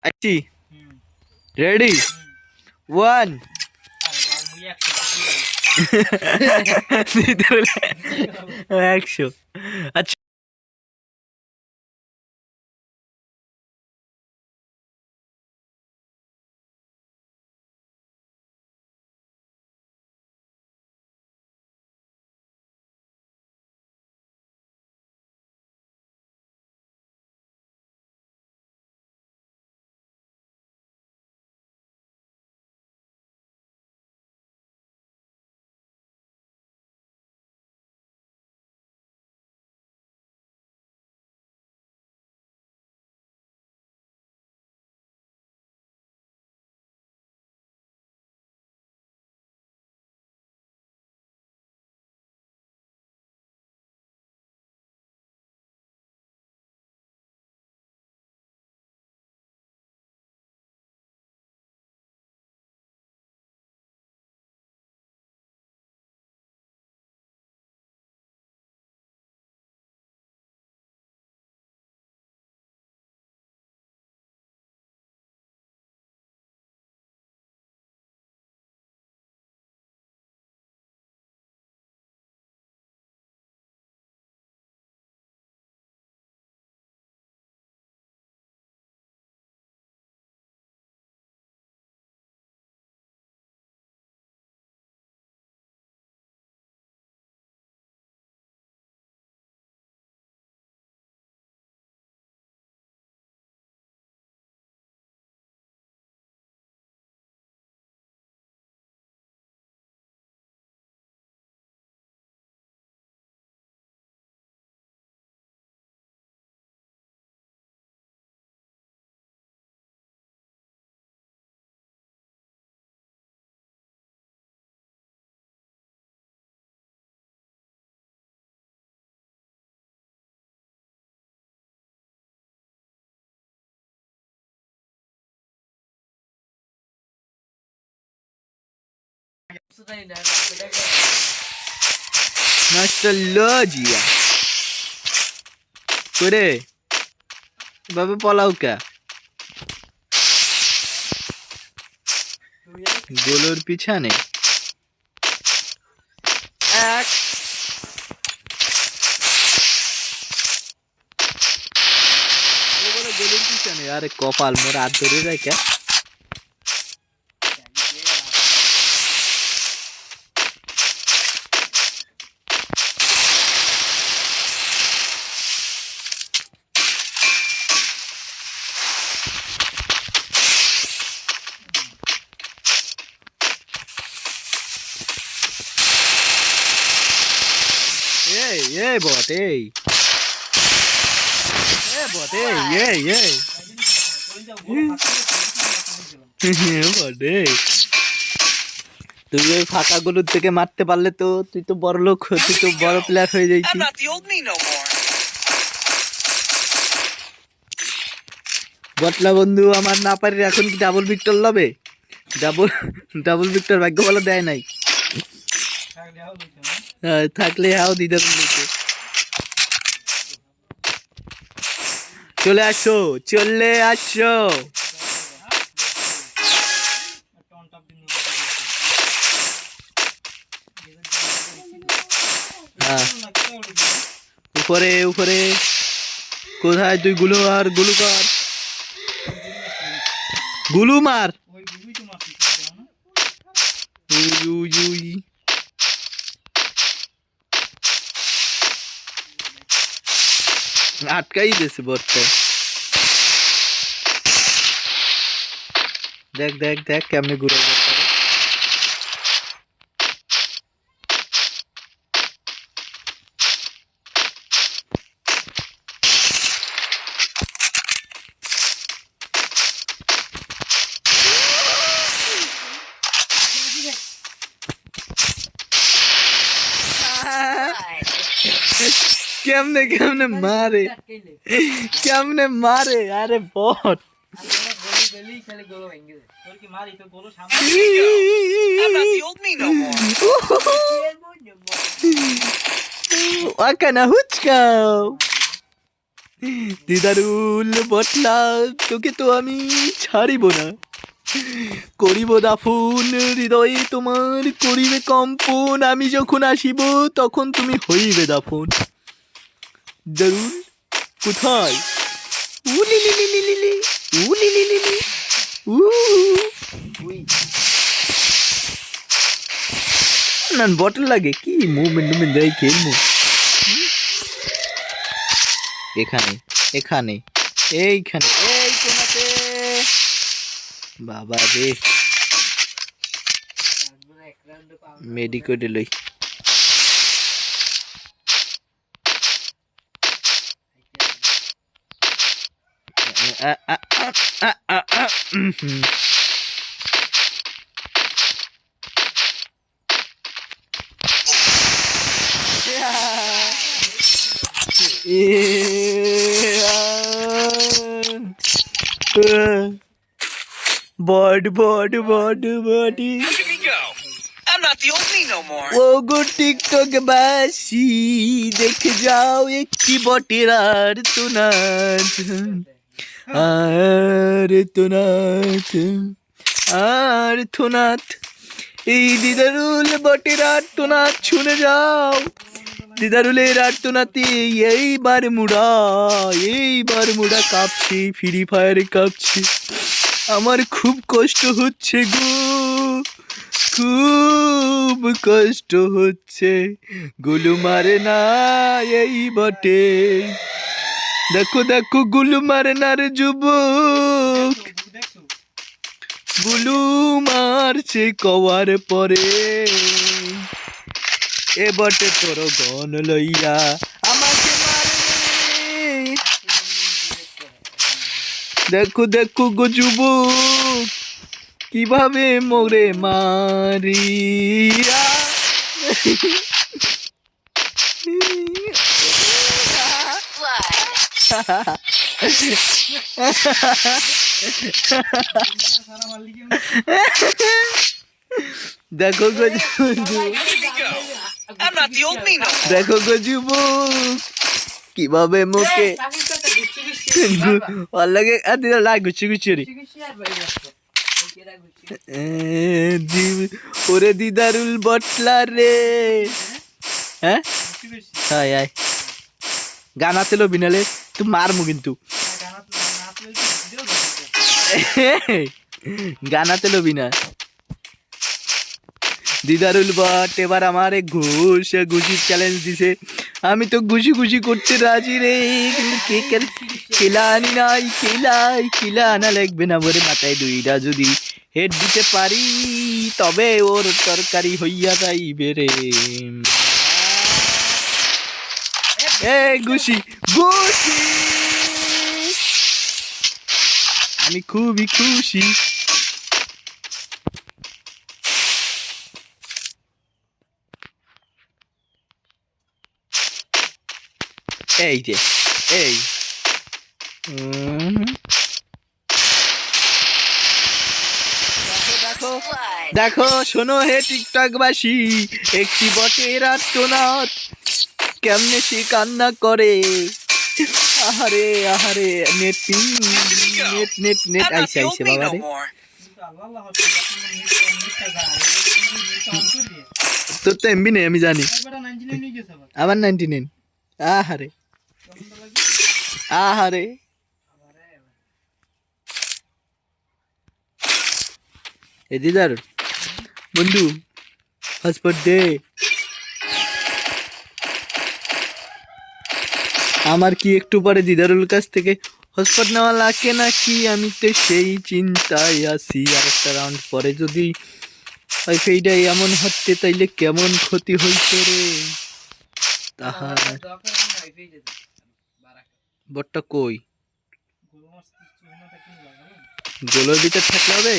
আছি রেডি 1 100 আচ্ছা নস্টালজিয়া করে বাবা পলাও কা গোলর পিছনে এক গোলর পিছনে আরে কপাল মোর হাত ধরে রেখে এই বট এই বট এই বট তুই ওই ফাঁকা গুলোর থেকে মারতে পারলে তো তুই তো বড় লোক, তুই তো বড় প্লেয়ার হয়ে যাইতি। বটলা বন্ধু আমার না পারি এখন কি ডাবল ভিক্টর লবে? ডাবল ভিক্টর ভাগ্য বলা দেয় নাই, থাকলে হাও দিতে বলছে। চলে আসো চলে আসো, উপরে উপরে কোথায় তুই? গুলো আর গুলু কর, গুলু মার। আটকাই দিয়েছে বটটা। দেখ দেখ দেখ কেমনে ঘুরে যাচ্ছে। কেমনে কেমনে মারে, কেমনে মারে, আরে বট ওয়াকানা হুচকাও। দিদারুল বটলা, তোকে তো আমি ছাড়িব না। করিব দাফন, হৃদয়ে তোমার করিবে কম্পন, আমি যখন আসিব তখন তুমি হইবে দাফন। দারুল কোথায়? উলিলিলিলিলি, উলিলিলিলি, উ না বটল লাগে কি মুভমেন্ট টুভমেন্ট দেয় খেলবো। এখানে এখানে এইখানে এই কোনাতে, বাবা রে মেডিকেটে লই। বড বড বড বডি ও গো টিকটক বাসি, দেখে যাও একটি বটের আর তো নাচ, আর তো নাচ, আর তো নাচ। এই দিদারুল বটের আর তো নাচ শুনে যাও। দিদারুলের আর তো নাতি এইবার মুড়া কাঁপছে, ফ্রি ফায়ারে কাঁপছে। আমার খুব কষ্ট হচ্ছে গো, খুব কষ্ট হচ্ছে। গুলু মারে না এই বটে, দেখো দেখো গুলু মারে না রে যুবক, গুলু মারছে কওয়ার পরে। এ বটে তোর গন লইয়া আমাকে মারে, দেখো দেখো গো যুবক কিভাবে মোরে মারিয়া। দেখো গো দেখো গো যুবক কিভাবে মুখে লাগে গুছি গুছি ওরে দিদারুল বটলা রে। হ্যাঁ হাই হাই গানাতে লবি নালে তুই মারমু কিন্তু, গানাতে লবি না। দিদারুল বট এবার আমার ঘুষির চ্যালেঞ্জ দিছে, আমি তো ঘুষি করতে রাজি রে, কিন্তু কেলা আনি নাই, কেলা আনা লাগবে না বলে মাথায় দুইটা যদি হেড দিতে পারি তবে ওর তরকারি হইয়া যাইবে রে। ঘুষি আমি খুবই খুশি। এই যে এই দেখো দেখো শোনো হে টিকটক বাসী, একটি বটের আর্তনাদ কেমনে সে কান্না করে। আহারে আহারে নেট আইসে বাবা রে। তোর তো এমবি নেই আমি জানি, আবার 99। আহারে আহারে এ দিদার বন্ধু হসপট দে, আমার কি একটু পরে দিদারুল কাছ থেকে হসপট নেওয়া লাগে নাকি, আমি তো সেই চিন্তায় আছি। আর একটা রাউন্ড পরে যদি ওয়াইফাইটা এমন হচ্ছে তাইলে কেমন ক্ষতি হইছে রে। তাহার বটটা কই গোলের ভিতর থাকলে হবে।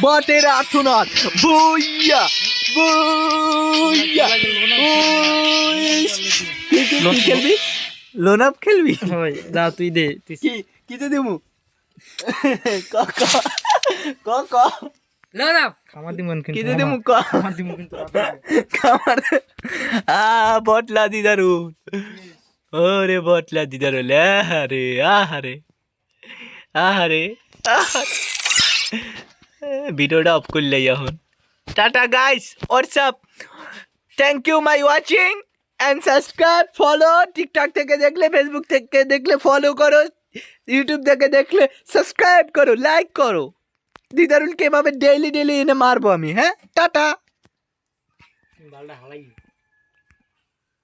বটের আর্তনাদ বইয়া বইয়া। তুই খেলবি লোন আপ খেলবি? হয় যা তুই দে তুই কি কিতে দেবো? ক ক ক ক না খামার দিমন কিন্তু কিতে দেবো ক খামার দিমন কিন্তু খামার বটলা দিদারু ওরে বটলা দিদারু লে আরে আহারে আহারে ভিডিওটা অফ করলে এখন tata guys WhatsApp thank you my watching and subscribe follow TikTok থেকে দেখলে ফেসবুক থেকে দেখলে ফলো করো ইউটিউব থেকে দেখলে সাবস্ক্রাইব করো লাইক করো দিদারুলকে এভাবে ডেইলি এনে মারবো আমি হ্যাঁ টাটা বালটা হালাই